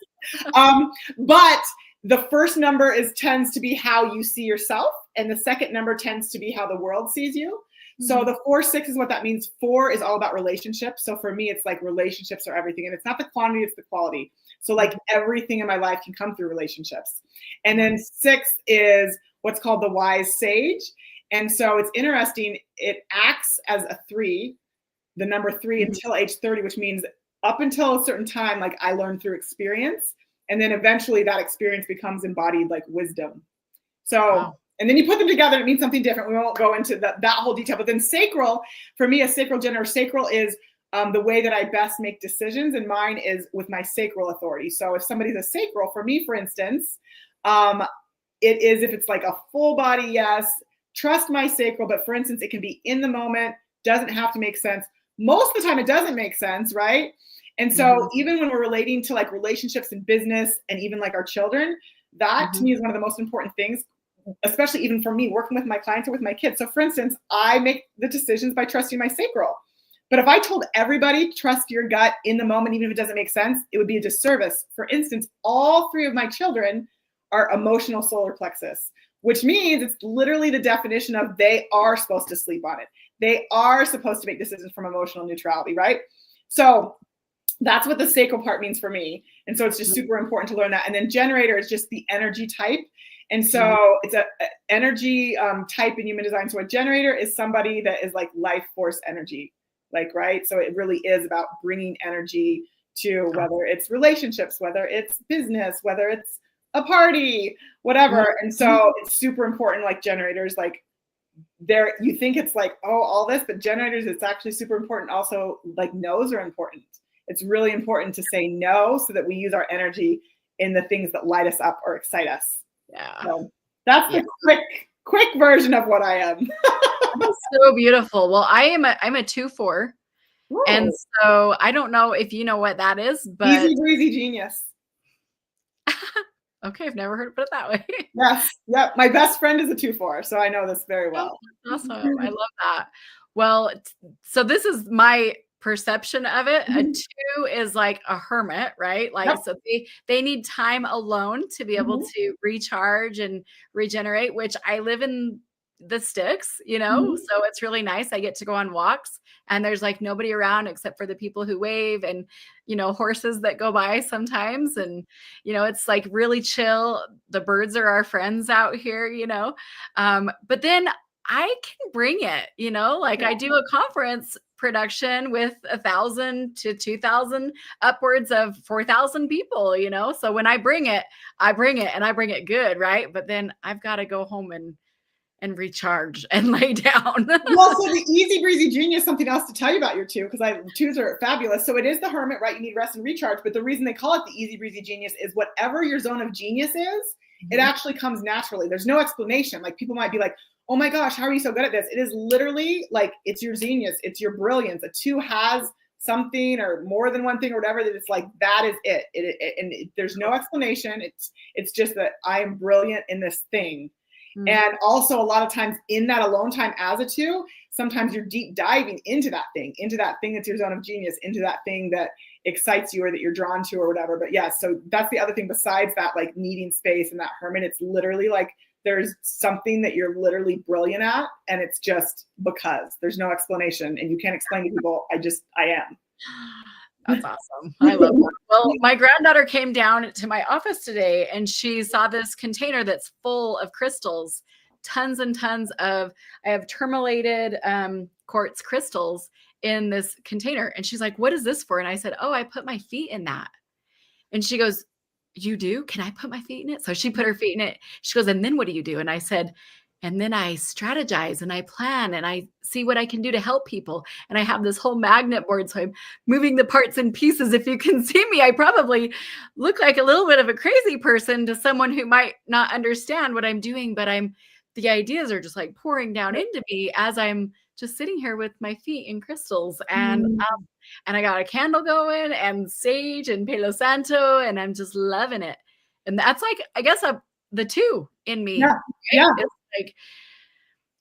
But the first number tends to be how you see yourself. And the second number tends to be how the world sees you. So the 4-6 is what that means. 4 is all about relationships. So for me, it's like relationships are everything. And it's not the quantity, it's the quality. So like everything in my life can come through relationships. And then 6 is what's called the wise sage. And so it's interesting. It acts as a 3, the number 3 until age 30, which means up until a certain time, like I learned through experience. And then eventually that experience becomes embodied like wisdom. So,
Wow.
and then you put them together, it means something different. We won't go into that whole detail. But then sacral, for me, a sacral generator, sacral is the way that I best make decisions. And mine is with my sacral authority. So if somebody's a sacral, for me, for instance, it is if it's like a full body yes, trust my sacral. But for instance, it can be in the moment, doesn't have to make sense. Most of the time it doesn't make sense, right? And so even when we're relating to like relationships and business and even like our children, that to me is one of the most important things, especially even for me working with my clients or with my kids. So for instance, I make the decisions by trusting my sacral. But if I told everybody, trust your gut in the moment, even if it doesn't make sense, it would be a disservice. For instance, all 3 of my children are emotional solar plexus, which means it's literally the definition of they are supposed to sleep on it. They are supposed to make decisions from emotional neutrality, right? So that's what the sacral part means for me. And so it's just super important to learn that. And then generator is just the energy type. And so it's a energy type in human design. So a generator is somebody that is like life force energy, like, right? So it really is about bringing energy to whether it's relationships, whether it's business, whether it's a party, whatever. And so it's super important, like generators, like there, you think it's like, oh, all this, but generators, it's actually super important. Also, like no's are important. It's really important to say no so that we use our energy in the things that light us up or excite us.
Yeah.
So that's the quick version of what I am.
That's so beautiful. Well, I'm a 2-4. Whoa. And so I don't know if you know what that is, but
easy breezy genius.
Okay, I've never heard of it that way.
Yes. Yep. My best friend is a 2-4, so I know this very well.
Oh, awesome. I love that. Well, so this is my perception of it. A 2 is like a hermit, right? Like, so they need time alone to be able to recharge and regenerate, which I live in the sticks, you know, so it's really nice. I get to go on walks and there's like nobody around except for the people who wave and, you know, horses that go by sometimes. And, you know, it's like really chill. The birds are our friends out here, you know, but then I can bring it, you know, like I do a conference production with 1,000 to 2,000, upwards of 4,000 people, you know, so when I bring it and I bring it good, right? But then I've got to go home and recharge and lay down.
Well, so the easy breezy genius, something else to tell you about your 2, because 2s are fabulous. So it is the hermit, right? You need rest and recharge. But the reason they call it the easy breezy genius is whatever your zone of genius is, it actually comes naturally. There's no explanation. Like people might be like, oh my gosh, how are you so good at this? It is literally like, it's your genius. It's your brilliance. A 2 has something or more than one thing or whatever that it's like, that is it. There's no explanation. It's just that I am brilliant in this thing. And also a lot of times in that alone time as a 2, sometimes you're deep diving into that thing that's your zone of genius, into that thing that excites you or that you're drawn to or whatever. But yeah, so that's the other thing besides that, like needing space and that hermit, it's literally like there's something that you're literally brilliant at. And it's just because there's no explanation and you can't explain to people, I am.
That's awesome. I love that. Well, my granddaughter came down to my office today and she saw this container that's full of crystals, tons and tons of, I have tourmalated quartz crystals in this container. And she's like, what is this for? And I said, oh, I put my feet in that. And she goes, you do? Can I put my feet in it? So she put her feet in it. She goes, and then what do you do? And I said, and then I strategize and I plan and I see what I can do to help people. And I have this whole magnet board. So I'm moving the parts and pieces. If you can see me, I probably look like a little bit of a crazy person to someone who might not understand what I'm doing, but the ideas are just like pouring down into me as I'm just sitting here with my feet in crystals. And I got a candle going and sage and Palo Santo, and I'm just loving it. And that's like, I guess the 2 in me.
Yeah.
Right?
Yeah.
It's like,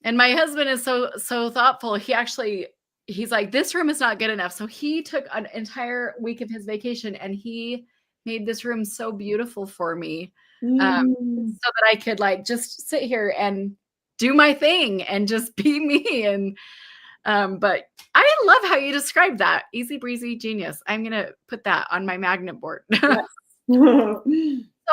and my husband is so thoughtful. He's like, this room is not good enough. So he took an entire week of his vacation and he made this room so beautiful for me, so that I could like just sit here and do my thing and just be me. And but I love how you described that. Easy breezy genius. I'm gonna put that on my magnet board.
Yes.
So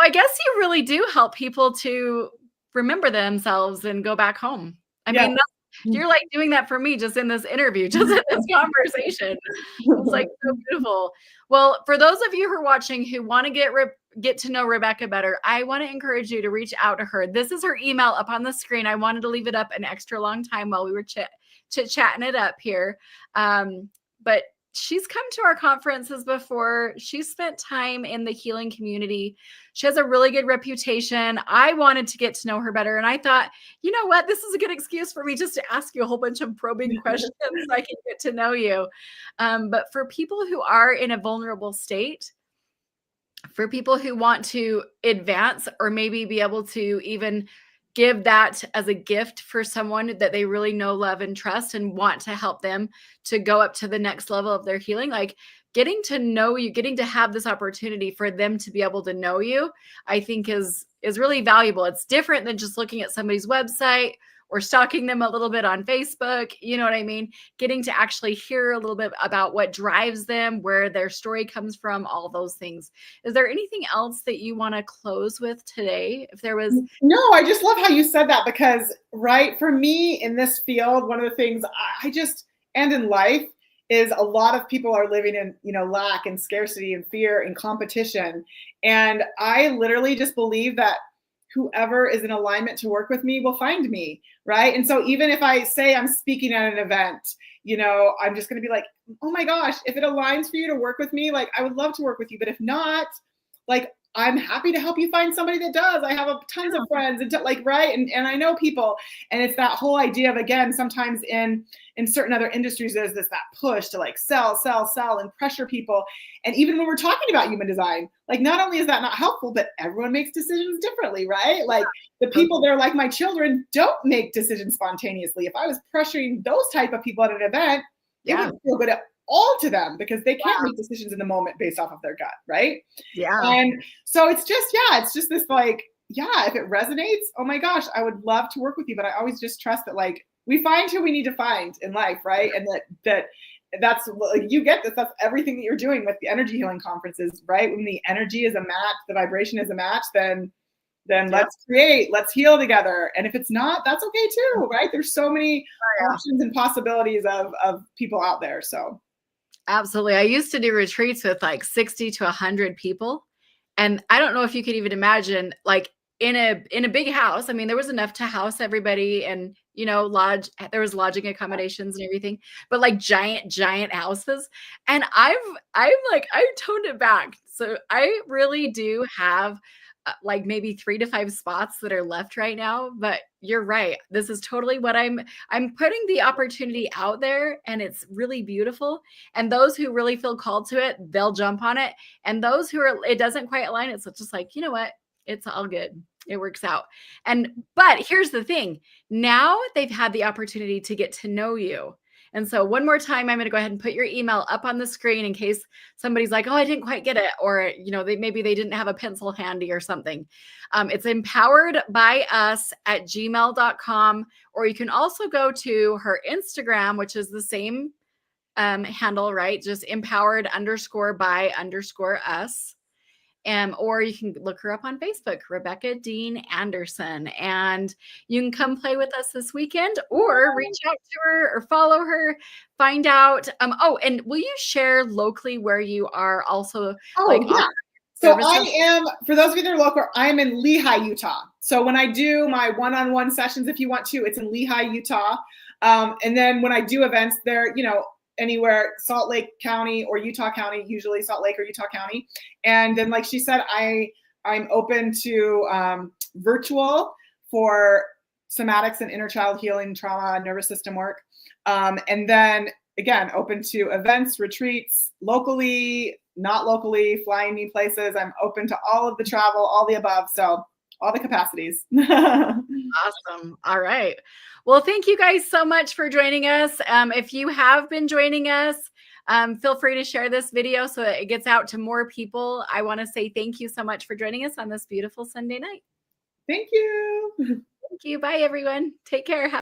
I guess you really do help people to remember themselves and go back home. I
Yeah.
mean, you're like doing that for me just in this interview, just in this conversation. It's like so beautiful. Well, for those of you who are watching who want to get to know Rebekah better, I want to encourage you to reach out to her. This is her email up on the screen. I wanted to leave it up an extra long time while we were chit-chatting it up here. But she's come to our conferences before. She's spent time in the healing community. She has a really good reputation. I wanted to get to know her better. And I thought, you know what? This is a good excuse for me just to ask you a whole bunch of probing questions so I can get to know you. But for people who are in a vulnerable state, for people who want to advance or maybe be able to even give that as a gift for someone that they really know, love, and trust and want to help them to go up to the next level of their healing, like getting to know you, getting to have this opportunity for them to be able to know you, I think is really valuable. It's different than just looking at somebody's website or stalking them a little bit on Facebook. You know what I mean? Getting to actually hear a little bit about what drives them, where their story comes from, all those things. Is there anything else that you want to close with today? If there was.
No, I just love how you said that because, right, for me in this field, one of the things and in life is a lot of people are living in, lack and scarcity and fear and competition. And I literally just believe that whoever is in alignment to work with me will find me, right? And so even if I say I'm speaking at an event, I'm just going to be like, oh my gosh, if it aligns for you to work with me, like I would love to work with you. But if not, like I'm happy to help you find somebody that does. I have tons of friends and right. And I know people, and it's that whole idea of, again, sometimes in certain other industries, there's that push to like sell and pressure people. And even when we're talking about human design, like not only is that not helpful, but everyone makes decisions differently, right? Like the people that are like my children don't make decisions spontaneously. If I was pressuring those type of people at an event, it would feel good all to them because they can't make decisions in the moment based off of their gut, right?
Yeah.
And so it's just this like, if it resonates, oh my gosh, I would love to work with you. But I always just trust that like we find who we need to find in life, right? And that's like you get this. That's everything that you're doing with the energy healing conferences, right? When the energy is a match, the vibration is a match, then let's create, let's heal together. And if it's not, that's okay too, right? There's so many options and possibilities of people out there. So.
Absolutely. I used to do retreats with like 60 to 100 people. And I don't know if you could even imagine like in a big house. I mean, there was enough to house everybody and, there was lodging accommodations and everything, but like giant houses. And I've toned it back. So I really do have like maybe 3 to 5 spots that are left right now, but you're right. This is totally what I'm putting the opportunity out there and it's really beautiful. And those who really feel called to it, they'll jump on it. And those who it doesn't quite align, it's just like, you know what? It's all good. It works out. But here's the thing. Now they've had the opportunity to get to know you. And so one more time, I'm going to go ahead and put your email up on the screen in case somebody's like, oh, I didn't quite get it. Or, maybe they didn't have a pencil handy or something. It's empoweredbyus@gmail.com. Or you can also go to her Instagram, which is the same handle, right? Just empowered_by_us. Or you can look her up on Facebook, Rebekah Dean Anderson, and you can come play with us this weekend or reach out to her or follow her, find out. And will you share locally where you are also?
So I am, for those of you that are local, I am in Lehi, Utah. So when I do my one-on-one sessions, if you want to, it's in Lehi, Utah. And then when I do events there, anywhere, Salt Lake County or Utah County, usually Salt Lake or Utah County. And then, like she said, I'm open to virtual for somatics and inner child healing, trauma, nervous system work. And then again, open to events, retreats, locally, not locally, flying me places. I'm open to all of the travel, all the above. So all the capacities.
Awesome. All right. Well, thank you guys so much for joining us. If you have been joining us, feel free to share this video so that it gets out to more people. I want to say thank you so much for joining us on this beautiful Sunday night.
Thank you.
Thank you. Bye, everyone. Take care.